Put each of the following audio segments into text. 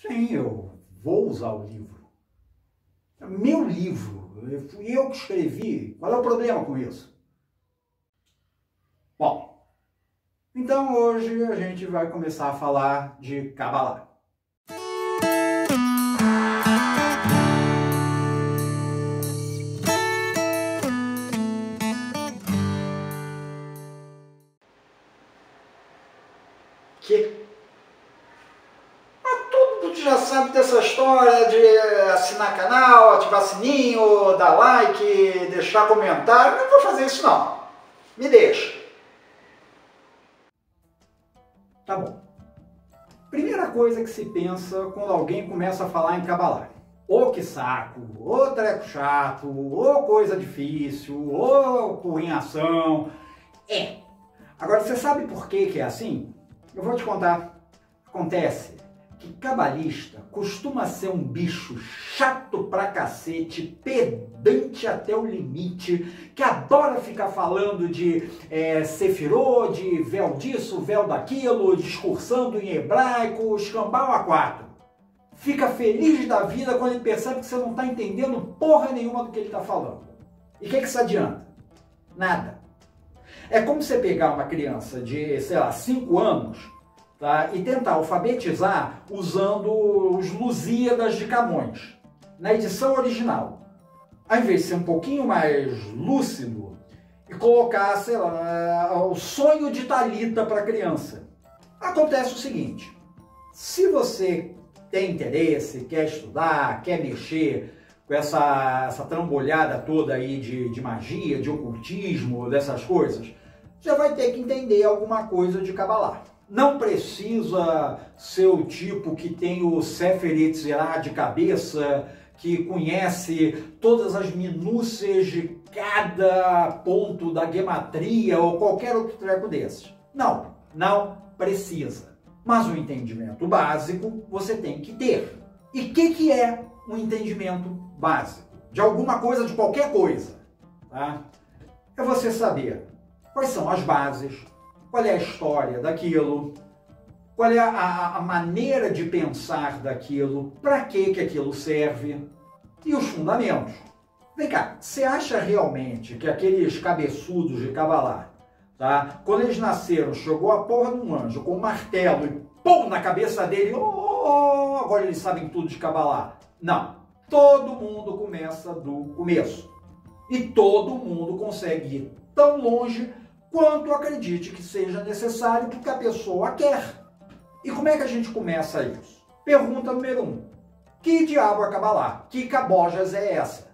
Sim, eu vou usar o livro. É meu livro. Fui eu que escrevi. Qual é o problema com isso? Bom, então hoje a gente vai começar a falar de Kabbalah. Que? Mas todo mundo já sabe dessa história de assinar canal, ativar sininho, dar like, deixar comentário. Não vou fazer isso não. Me deixa. Tá bom. Primeira coisa que se pensa quando alguém começa a falar em Kabbalah. Ô que saco, ô treco chato, ô coisa difícil, ô punhação. Agora, você sabe por que é assim? Eu vou te contar. Acontece que cabalista costuma ser um bicho chato pra cacete, pedante até o limite, que adora ficar falando de sefirô, de véu disso, véu daquilo, discursando em hebraico, escambau a quatro. Fica feliz da vida quando ele percebe que você não está entendendo porra nenhuma do que ele está falando. E o que isso adianta? Nada. É como você pegar uma criança de, sei lá, 5 anos, tá, e tentar alfabetizar usando os Lusíadas de Camões, na edição original. Ao invés de ser um pouquinho mais lúcido e colocar, sei lá, o sonho de Talita para a criança. Acontece o seguinte: se você tem interesse, quer estudar, quer mexer com essa trambolhada toda aí de magia, de ocultismo, dessas coisas, já vai ter que entender alguma coisa de Kabbalah. Não precisa ser o tipo que tem o Sefer Yetzirah de cabeça, que conhece todas as minúcias de cada ponto da gematria ou qualquer outro treco desses. Não, não precisa. Mas o entendimento básico você tem que ter. E o que é um entendimento básico? De alguma coisa, de qualquer coisa. Tá? É você saber quais são as bases, qual é a história daquilo, qual é a maneira de pensar daquilo, para que aquilo serve e os fundamentos. Vem cá, você acha realmente que aqueles cabeçudos de Kabbalah, tá, quando eles nasceram, chegou a porra de um anjo com um martelo e pum na cabeça dele, agora eles sabem tudo de Kabbalah? Não. Todo mundo começa do começo. E todo mundo consegue ir tão longe quanto acredite que seja necessário, porque a pessoa quer. E como é que a gente começa isso? Pergunta número 1. Que diabo é Kabbalah? Que cabojas é essa?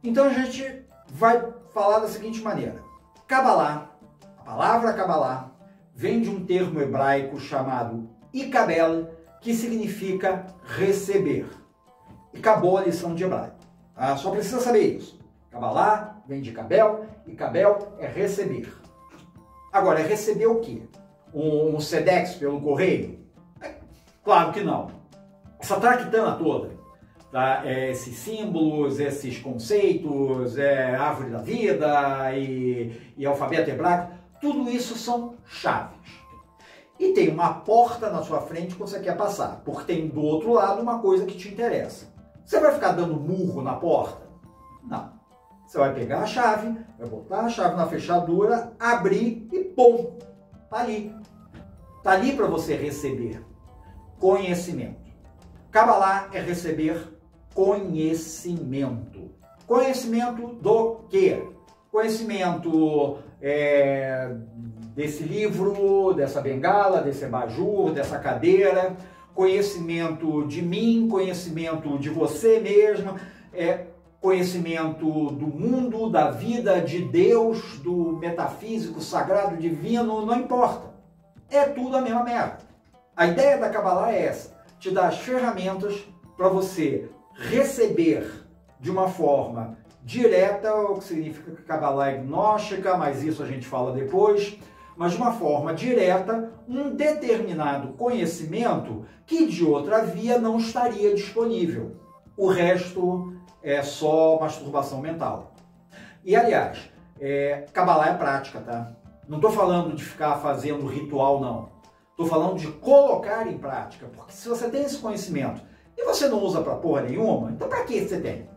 Então a gente vai falar da seguinte maneira. Kabbalah, a palavra Kabbalah, vem de um termo hebraico chamado Ikabel, que significa receber. E acabou a lição de hebraico. Tá? Só precisa saber isso. Kabbalah vem de Kabel, e Kabel é receber. Agora, é receber o quê? Um Sedex pelo correio? Claro que não. Essa traquitana toda, tá? Esses símbolos, esses conceitos, árvore da vida e alfabeto hebraico, tudo isso são chaves. E tem uma porta na sua frente que você quer passar, porque tem do outro lado uma coisa que te interessa. Você vai ficar dando murro na porta? Não. Você vai pegar a chave, vai botar a chave na fechadura, abrir e pum! Tá ali. Tá ali para você receber conhecimento. Kabbalah é receber conhecimento. Conhecimento do quê? Conhecimento desse livro, dessa bengala, desse abajur, dessa cadeira, conhecimento de mim, conhecimento de você mesmo, conhecimento do mundo, da vida, de Deus, do metafísico, sagrado, divino, não importa. É tudo a mesma merda. A ideia da Kabbalah é essa, te dar as ferramentas para você receber de uma forma direta, o que significa que Kabbalah é gnóstica, mas isso a gente fala depois, mas de uma forma direta, um determinado conhecimento que de outra via não estaria disponível. O resto é só masturbação mental. E, aliás, Kabbalah é prática, tá? Não estou falando de ficar fazendo ritual, não. Estou falando de colocar em prática, porque se você tem esse conhecimento e você não usa para porra nenhuma, então para que você tem?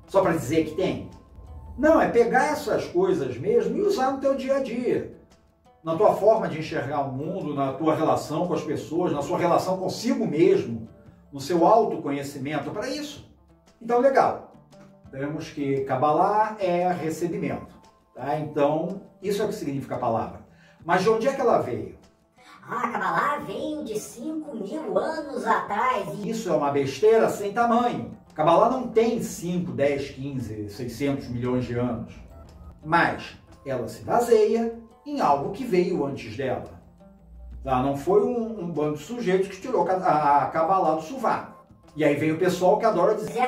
Só para dizer que tem? Não, é pegar essas coisas mesmo e usar no teu dia a dia. Na tua forma de enxergar o mundo, na tua relação com as pessoas, na sua relação consigo mesmo, no seu autoconhecimento, para isso. Então, legal. Temos que Kabbalah é recebimento. Tá? Então, isso é o que significa a palavra. Mas de onde é que ela veio? A Kabbalah veio de 5.000 anos atrás. Isso é uma besteira sem tamanho. Kabbalah não tem 5, 10, 15, 600 milhões de anos. Mas ela se baseia em algo que veio antes dela. Tá? Não foi um bando de sujeitos que tirou a Kabbalah do sovaco. E aí vem o pessoal que adora dizer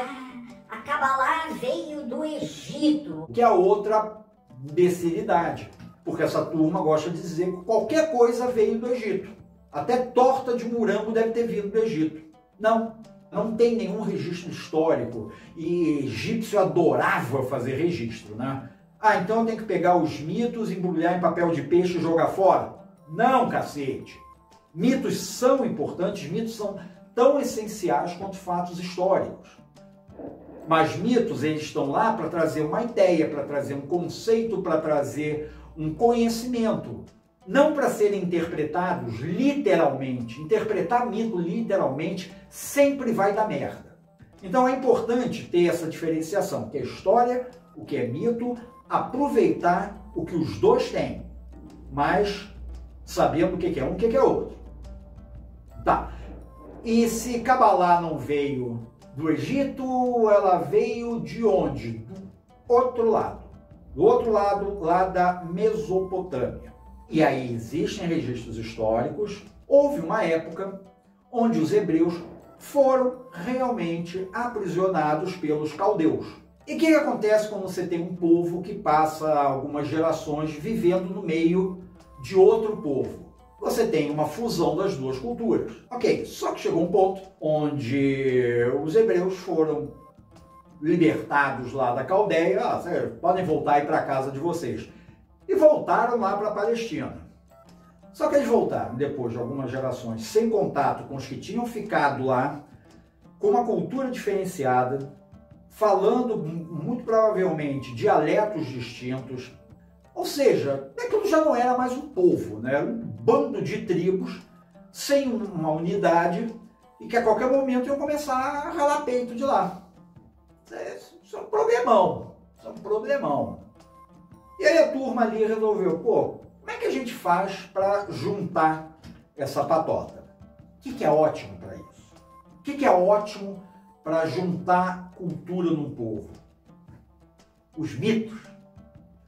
A Kabbalah veio do Egito. que é outra imbecilidade. Porque essa turma gosta de dizer que qualquer coisa veio do Egito. Até torta de morango deve ter vindo do Egito. Não tem nenhum registro histórico. E egípcio adorava fazer registro, né? Ah, então eu tenho que pegar os mitos, embrulhar em papel de peixe e jogar fora? Não, cacete! Mitos são importantes, mitos são tão essenciais quanto fatos históricos. Mas mitos, eles estão lá para trazer uma ideia, para trazer um conceito, para trazer um conhecimento. Não para serem interpretados literalmente. Interpretar mito literalmente sempre vai dar merda. Então é importante ter essa diferenciação, que é história, o que é mito, aproveitar o que os dois têm, mas sabendo o que é um e o que é outro. Tá. E se Kabbalah não veio do Egito, ela veio de onde? Do outro lado. Do outro lado, lá da Mesopotâmia. E aí existem registros históricos. Houve uma época onde os hebreus foram realmente aprisionados pelos caldeus. E o que acontece quando você tem um povo que passa algumas gerações vivendo no meio de outro povo? Você tem uma fusão das duas culturas. Ok, só que chegou um ponto onde os hebreus foram libertados lá da Caldeia. Vocês podem voltar aí para a casa de vocês. E voltaram lá para a Palestina. Só que eles voltaram depois de algumas gerações sem contato com os que tinham ficado lá, com uma cultura diferenciada, falando muito provavelmente dialetos distintos. Ou seja, aquilo já não era mais um povo, né? Era um bando de tribos sem uma unidade e que a qualquer momento iam começar a ralar peito de lá. Isso é um problemão. Isso é um problemão. E aí a turma ali resolveu, pô, como é que a gente faz para juntar essa patota? O que é ótimo para isso? O que é ótimo para juntar cultura num povo? Os mitos,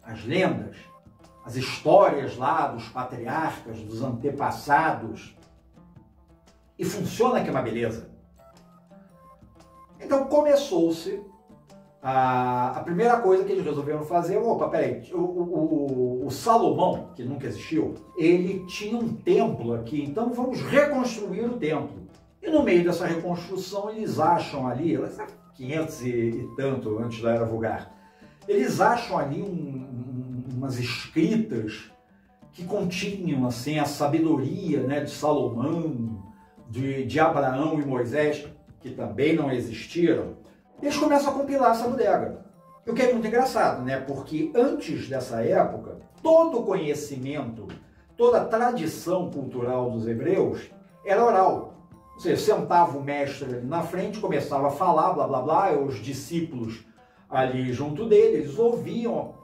as lendas, as histórias lá dos patriarcas, dos antepassados. E funciona que é uma beleza. Então começou-se a primeira coisa que eles resolveram fazer, opa, peraí, o Salomão, que nunca existiu, ele tinha um templo aqui, então vamos reconstruir o templo. E no meio dessa reconstrução eles acham ali, 500 e tanto antes da Era Vulgar, eles acham ali umas escritas que continham assim, a sabedoria, né, de Salomão, de Abraão e Moisés, que também não existiram. Eles começam a compilar essa bodega. O que é muito engraçado, né? Porque antes dessa época, todo o conhecimento, toda a tradição cultural dos hebreus era oral. Ou seja, sentava o mestre ali na frente, começava a falar, blá, blá, blá, e os discípulos ali junto dele, eles ouviam,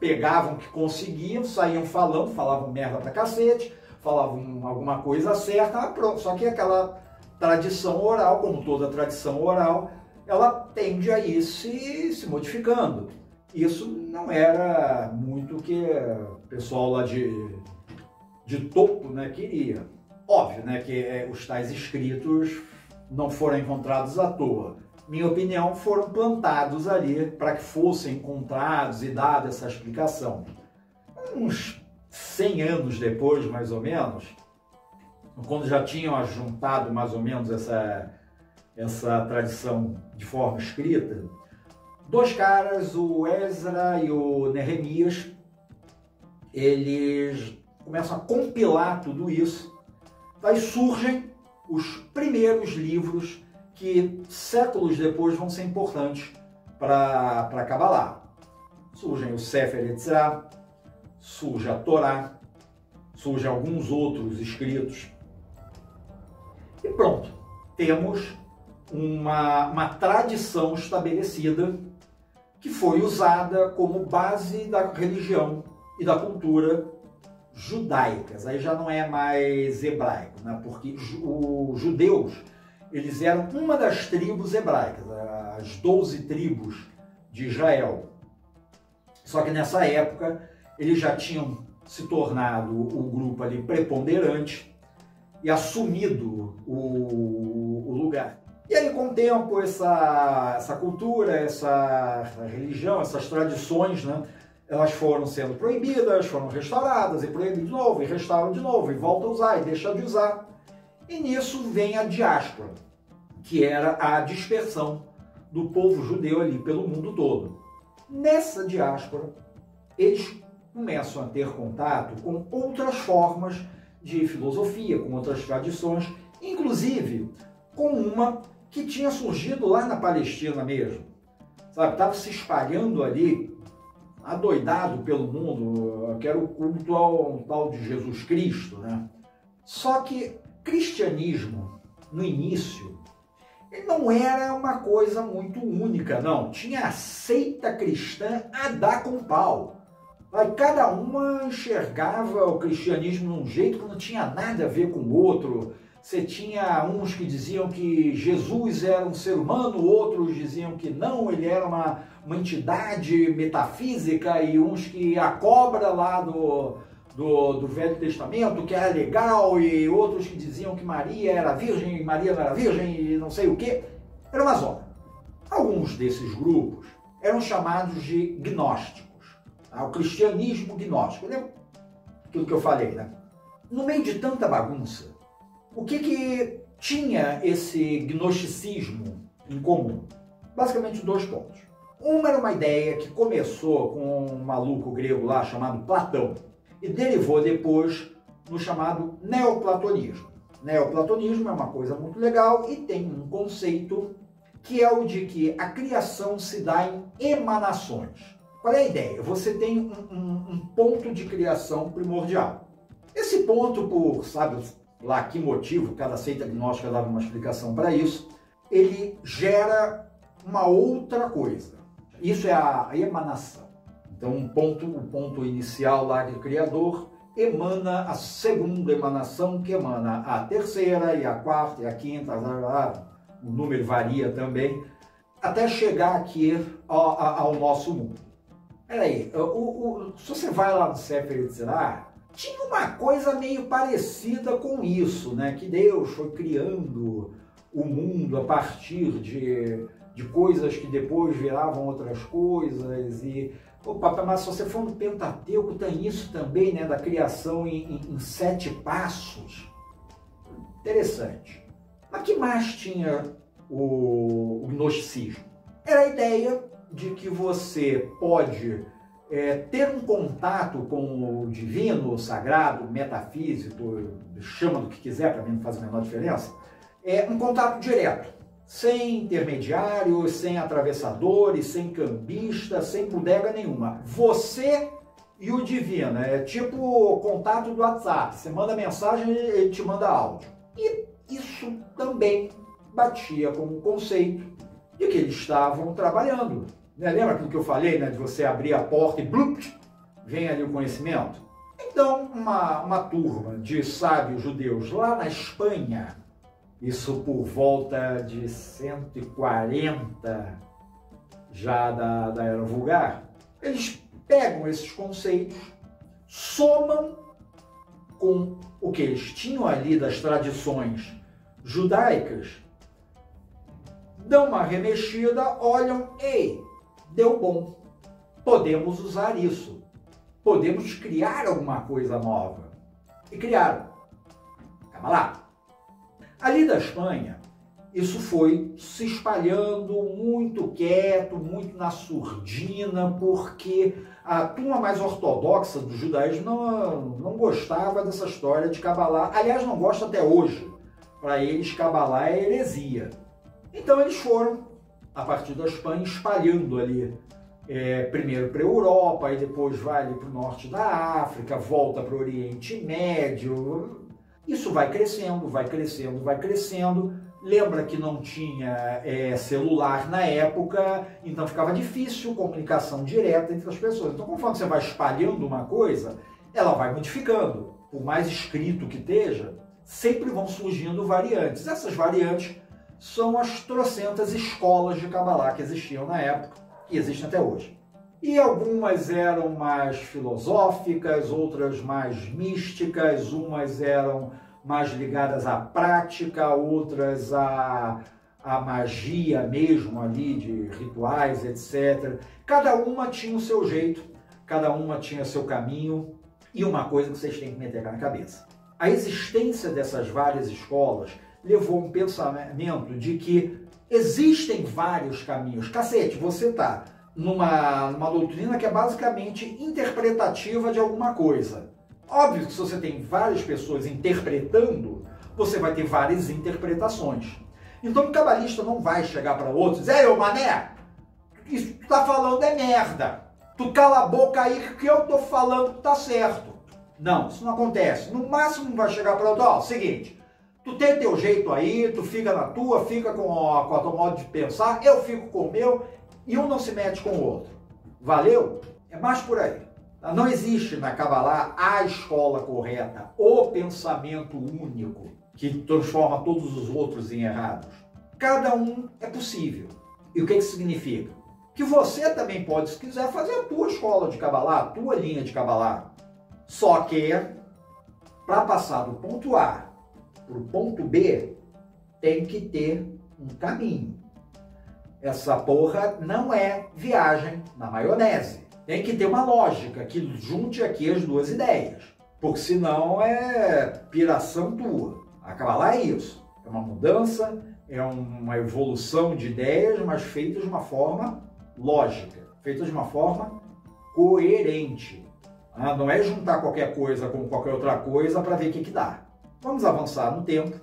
pegavam o que conseguiam, saíam falando, falavam merda pra cacete, falavam alguma coisa certa, pronto. Só que aquela tradição oral, como toda tradição oral, ela tende a ir se modificando. Isso não era muito o que o pessoal lá de topo, né, queria. Óbvio, né, que os tais escritos não foram encontrados à toa. Minha opinião, foram plantados ali para que fossem encontrados e dada essa explicação. Uns 100 anos depois, mais ou menos, quando já tinham ajuntado mais ou menos essa tradição de forma escrita, dois caras, o Ezra e o Neemias, eles começam a compilar tudo isso. Daí surgem os primeiros livros que séculos depois vão ser importantes para a Kabbalah. Surgem o Sefer Yetzirah, surge a Torá, surgem alguns outros escritos. E pronto, temos uma tradição estabelecida que foi usada como base da religião e da cultura judaicas. Aí já não é mais hebraico, né? Porque os judeus, eles eram uma das tribos hebraicas, as 12 tribos de Israel. Só que nessa época eles já tinham se tornado o grupo ali preponderante e assumido o lugar. E aí, com o tempo, essa cultura, essa religião, essas tradições, né, elas foram sendo proibidas, foram restauradas, e proíbem de novo, e restauram de novo, e volta a usar, e deixa de usar. E nisso vem a diáspora, que era a dispersão do povo judeu ali pelo mundo todo. Nessa diáspora, eles começam a ter contato com outras formas de filosofia, com outras tradições, inclusive com uma que tinha surgido lá na Palestina mesmo. Sabe, estava se espalhando ali, adoidado pelo mundo, que era o culto ao tal de Jesus Cristo, né? Só que cristianismo, no início, ele não era uma coisa muito única, não. Tinha a seita cristã a dar com pau. Aí cada uma enxergava o cristianismo de um jeito que não tinha nada a ver com o outro. Você tinha uns que diziam que Jesus era um ser humano, outros diziam que não, ele era uma entidade metafísica, e uns que a cobra lá do Velho Testamento, que era legal, e outros que diziam que Maria era virgem, e Maria não era virgem, e não sei o quê. Era uma zona. Alguns desses grupos eram chamados de gnósticos. O cristianismo gnóstico. Lembra aquilo que eu falei, né? No meio de tanta bagunça, o que tinha esse gnosticismo em comum? Basicamente 2 pontos. Uma era uma ideia que começou com um maluco grego lá chamado Platão e derivou depois no chamado neoplatonismo. Neoplatonismo é uma coisa muito legal e tem um conceito que é o de que a criação se dá em emanações. Qual é a ideia? Você tem um ponto de criação primordial. Esse ponto, por sabe lá que motivo, cada seita gnóstica dava uma explicação para isso, ele gera uma outra coisa. Isso é a emanação. Então o ponto inicial lá do Criador emana a segunda emanação, que emana a terceira, e a quarta, e a quinta, o número varia também, até chegar aqui ao nosso mundo. Peraí, se você vai lá no Sefer Yetzirah, tinha uma coisa meio parecida com isso, né? Que Deus foi criando o mundo a partir de coisas que depois viravam outras coisas. E, opa, mas se você for no Pentateuco, tem isso também, né? Da criação em 7 passos. Interessante. Mas que mais tinha o gnosticismo? Era a ideia de que você pode ter um contato com o divino, o sagrado, metafísico, chama do que quiser, para mim não faz a menor diferença, um contato direto, sem intermediários, sem atravessadores, sem cambista, sem bodega nenhuma. Você e o divino, é tipo o contato do WhatsApp, você manda mensagem e ele te manda áudio. E isso também batia com o conceito de que eles estavam trabalhando. Lembra aquilo que eu falei, né, de você abrir a porta e blup, vem ali o conhecimento? Então, uma turma de sábios judeus lá na Espanha, isso por volta de 140 já da Era Vulgar, eles pegam esses conceitos, somam com o que eles tinham ali das tradições judaicas, dão uma remexida, olham, ei, deu bom, podemos usar isso, podemos criar alguma coisa nova. E criaram. Calma lá. Ali da Espanha, isso foi se espalhando muito quieto, muito na surdina, porque a turma mais ortodoxa do judaísmo não gostava dessa história de Kabbalah. Aliás, não gosta até hoje. Para eles, Kabbalah é heresia. Então eles foram, a partir da Espanha, espalhando ali, primeiro para a Europa, aí depois vai ali para o norte da África, volta para o Oriente Médio. Isso vai crescendo, vai crescendo, vai crescendo. Lembra que não tinha celular na época, então ficava difícil comunicação direta entre as pessoas. Então, conforme você vai espalhando uma coisa, ela vai modificando. Por mais escrito que esteja, sempre vão surgindo variantes. Essas variantes são as trocentas escolas de Cabalá que existiam na época e existem até hoje. E algumas eram mais filosóficas, outras mais místicas, umas eram mais ligadas à prática, outras à magia mesmo ali, de rituais, etc. Cada uma tinha o seu jeito, cada uma tinha seu caminho, e uma coisa que vocês têm que meter na cabeça. A existência dessas várias escolas levou a um pensamento de que existem vários caminhos. Cacete, você está numa doutrina que é basicamente interpretativa de alguma coisa. Óbvio que se você tem várias pessoas interpretando, você vai ter várias interpretações. Então o cabalista não vai chegar para outros e dizer: "Ei, ô mané, isso que tu tá falando é merda. Tu cala a boca aí que o que eu tô falando tá certo." Não, isso não acontece. No máximo vai chegar para outro: "Ó, seguinte, tu tem teu jeito aí, tu fica na tua, fica com a tua modo de pensar, eu fico com o meu, e um não se mete com o outro." Valeu? É mais por aí. Não existe na Cabalá a escola correta, o pensamento único que transforma todos os outros em errados. Cada um é possível. E o que isso significa? Que você também pode, se quiser, fazer a tua escola de Cabalá, a tua linha de Cabalá. Só que, para passar do ponto A para o ponto B, tem que ter um caminho. Essa porra não é viagem na maionese. Tem que ter uma lógica que junte aqui as duas ideias, porque senão é piração tua. A Cabalá é isso, é uma mudança, é uma evolução de ideias, mas feita de uma forma lógica, feita de uma forma coerente. Não é juntar qualquer coisa com qualquer outra coisa para ver o que dá. Vamos avançar no tempo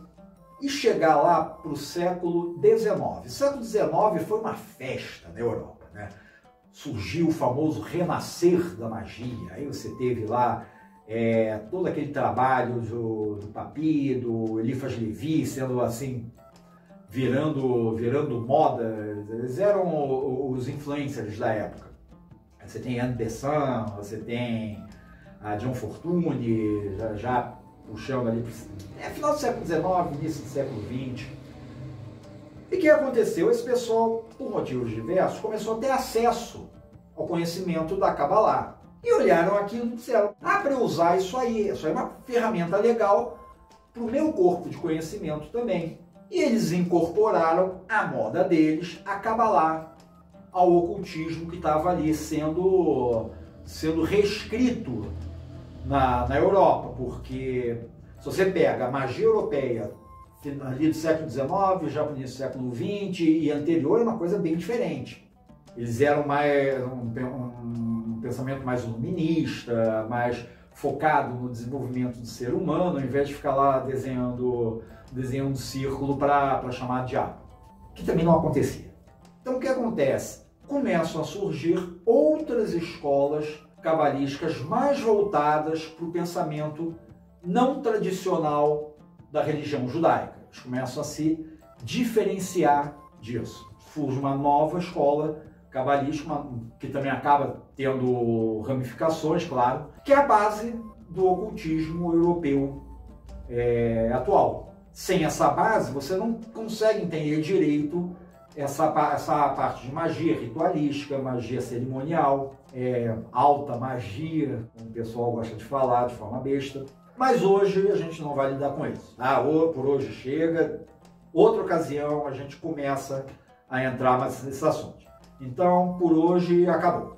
e chegar lá para o século XIX. O século XIX foi uma festa na Europa, né? Surgiu o famoso renascer da magia. Aí você teve lá todo aquele trabalho do Papi, do Eliphas Levi, sendo assim, virando moda. Eles eram os influencers da época. Você tem Anne Besant, você tem a John Fortune, já puxando ali final do século XIX, início do século XX. E o que aconteceu? Esse pessoal, por motivos diversos, começou a ter acesso ao conhecimento da Cabalá. E olharam aquilo e disseram: para eu usar isso aí é uma ferramenta legal para o meu corpo de conhecimento também. E eles incorporaram à moda deles a Cabalá, ao ocultismo que estava ali sendo reescrito na Europa, porque se você pega a magia europeia ali do século XIX, já no início do século XX e anterior, é uma coisa bem diferente. Eles eram mais um pensamento mais iluminista, mais focado no desenvolvimento do ser humano, ao invés de ficar lá desenhando círculo para chamar de diabo, que também não acontecia. Então o que acontece? Começam a surgir outras escolas cabalísticas mais voltadas para o pensamento não tradicional da religião judaica. Eles começam a se diferenciar disso. Surge uma nova escola cabalística, que também acaba tendo ramificações, claro, que é a base do ocultismo europeu atual. Sem essa base, você não consegue entender direito essa parte de magia ritualística, magia cerimonial, alta magia, como o pessoal gosta de falar de forma besta. Mas hoje a gente não vai lidar com isso. Por hoje chega. Outra ocasião a gente começa a entrar nesses assuntos. Então, por hoje acabou.